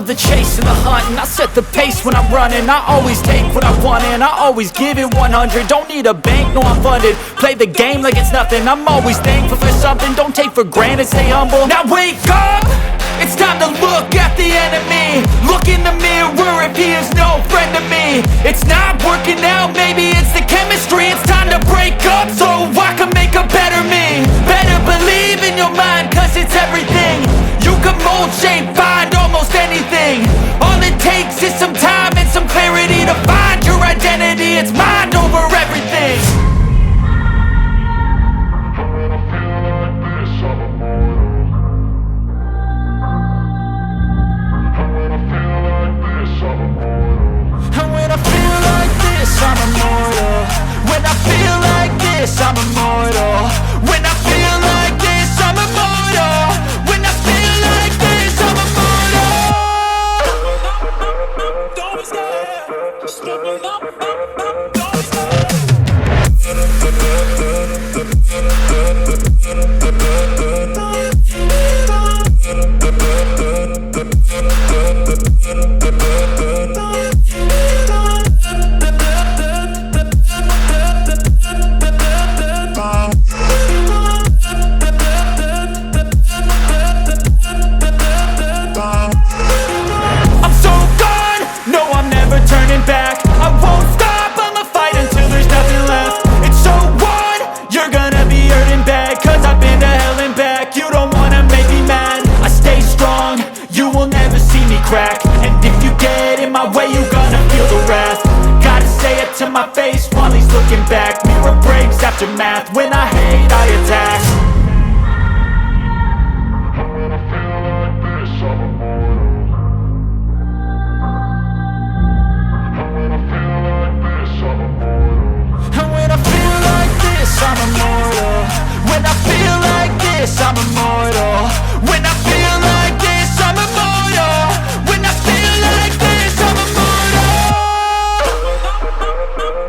love the chase and the hunt, and I set the pace when I'm running. I always take what I want and I always give it 100. Don't need a bank, no I'm funded. Play the game like it's nothing. I'm always thankful for something. Don't take for granted, stay humble. Now wake up! It's time to look at the enemy. Look in the mirror if he is no friend to me. It's not working out, maybe it's the chemistry. It's time to break up so I can make a better me. Better believe in your mind, cause it's everything. You can mold, shape, find almost anything. All it takes is some time and some clarity to find your identity. It's mind over everything. I'm immortal. When I feel like this, I'm immortal. When I feel like this, I'm immortal. When I feel like this, I'm immortal. Don't be scared. Just level up. Don't be scared. Crack. And if you get in my way, you gonna feel the wrath. Gotta say it to my face while he's looking back. Mirror breaks after math. When I hate, I attack. When I feel like this, I'm immortal. When I feel like this, I'm immortal. When I feel like this, I'm immortal. When I feel like this, I'm immortal. When I feel like this, I'm immortal. When I feel like this, I'm immortal.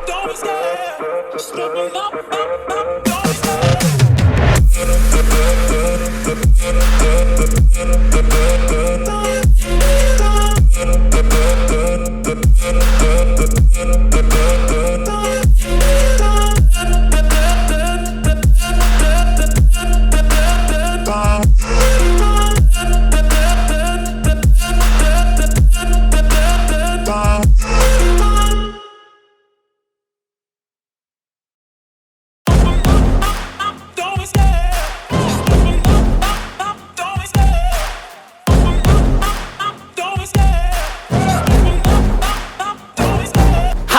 Don't be scared. Just level up. Don't be scared.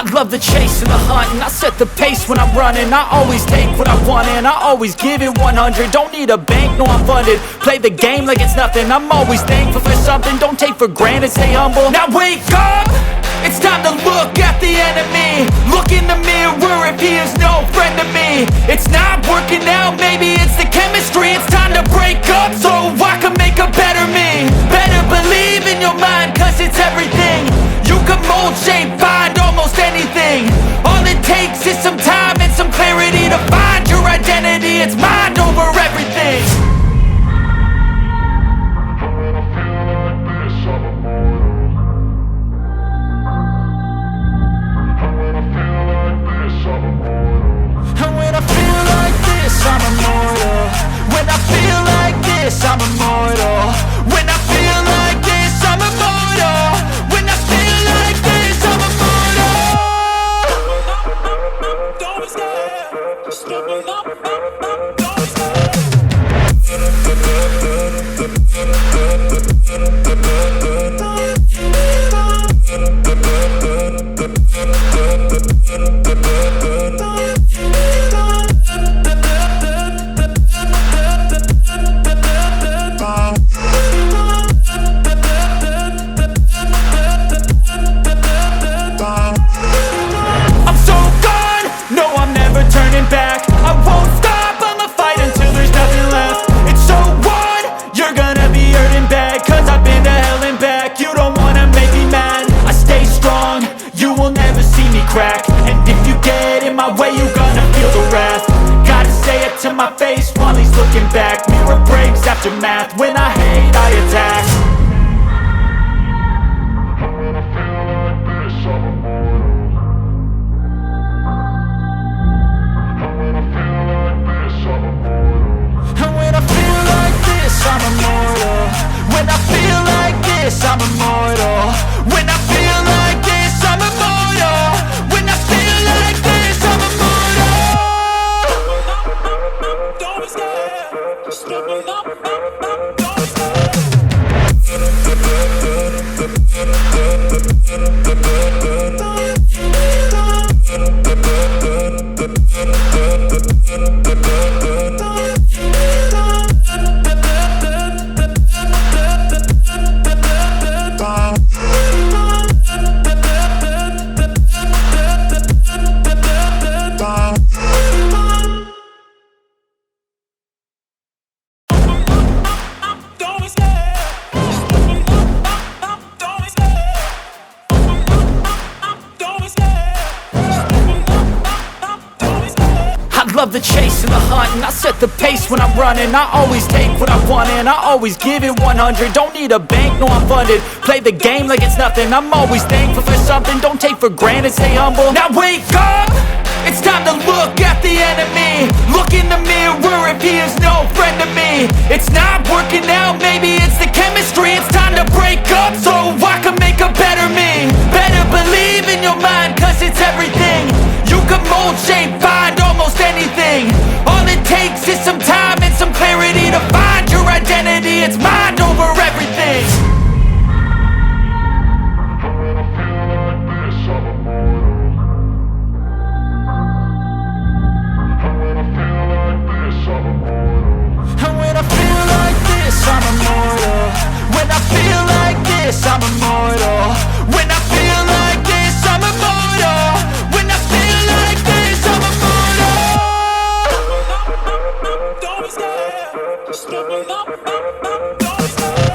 Love the chase and the hunt, and I set the pace when I'm running. I always take what I want and I always give it 100. Don't need a bank, no I'm funded. Play the game like it's nothing. I'm always thankful for something. Don't take for granted, stay humble. Now wake up! It's time to look at the enemy. Look in the mirror if he is no friend to me. It's not working out, maybe it's the chemistry. It's time to break up so I can make a better me. Better believe in your mind, cause it's everything. You can mold, shape, find almost anything. All it takes is some time and some clarity to find your identity. It's mind over everything. When I feel like this, I'm immortal. When I feel like this, I'm immortal. When I feel like this, I'm immortal. When I feel like this, I'm immortal. When I feel like this, I'm immortal. When I feel like this, I'm immortal. Don't be scared. Just level up. Don't be scared. my face while he's looking back. Mirror breaks after math. When I hate, I attack. love the chase and the hunt, and I set the pace when I'm running. I always take what I want and I always give it 100. Don't need a bank, no I'm funded. Play the game like it's nothing. I'm always thankful for something. Don't take for granted, stay humble. Now wake up! It's time to look at the enemy. Look in the mirror if he is no friend to me. It's not working out, maybe it's the chemistry. It's time to break up so I can make a better me. Better believe in your mind, cause it's everything. You can mold, shape, find almost anything. All it takes is some time and some clarity to find your identity. It's mind over everything. I'm immortal. When I feel like this, I'm immortal. When I feel like this, I'm immortal. When I feel like this, I'm immortal. Don't be scared. Just give me up. Don't be scared.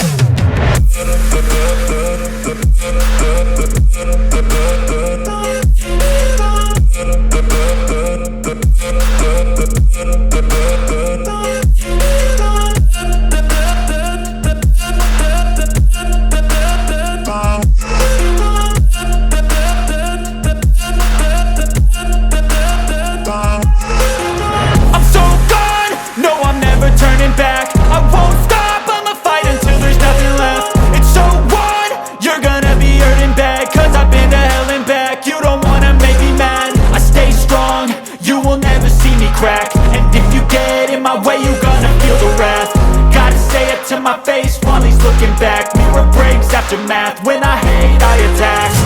And if you get in my way, you gonna feel the wrath. Gotta say it to my face while he's looking back. Mirror breaks after math. When I hate, I attack.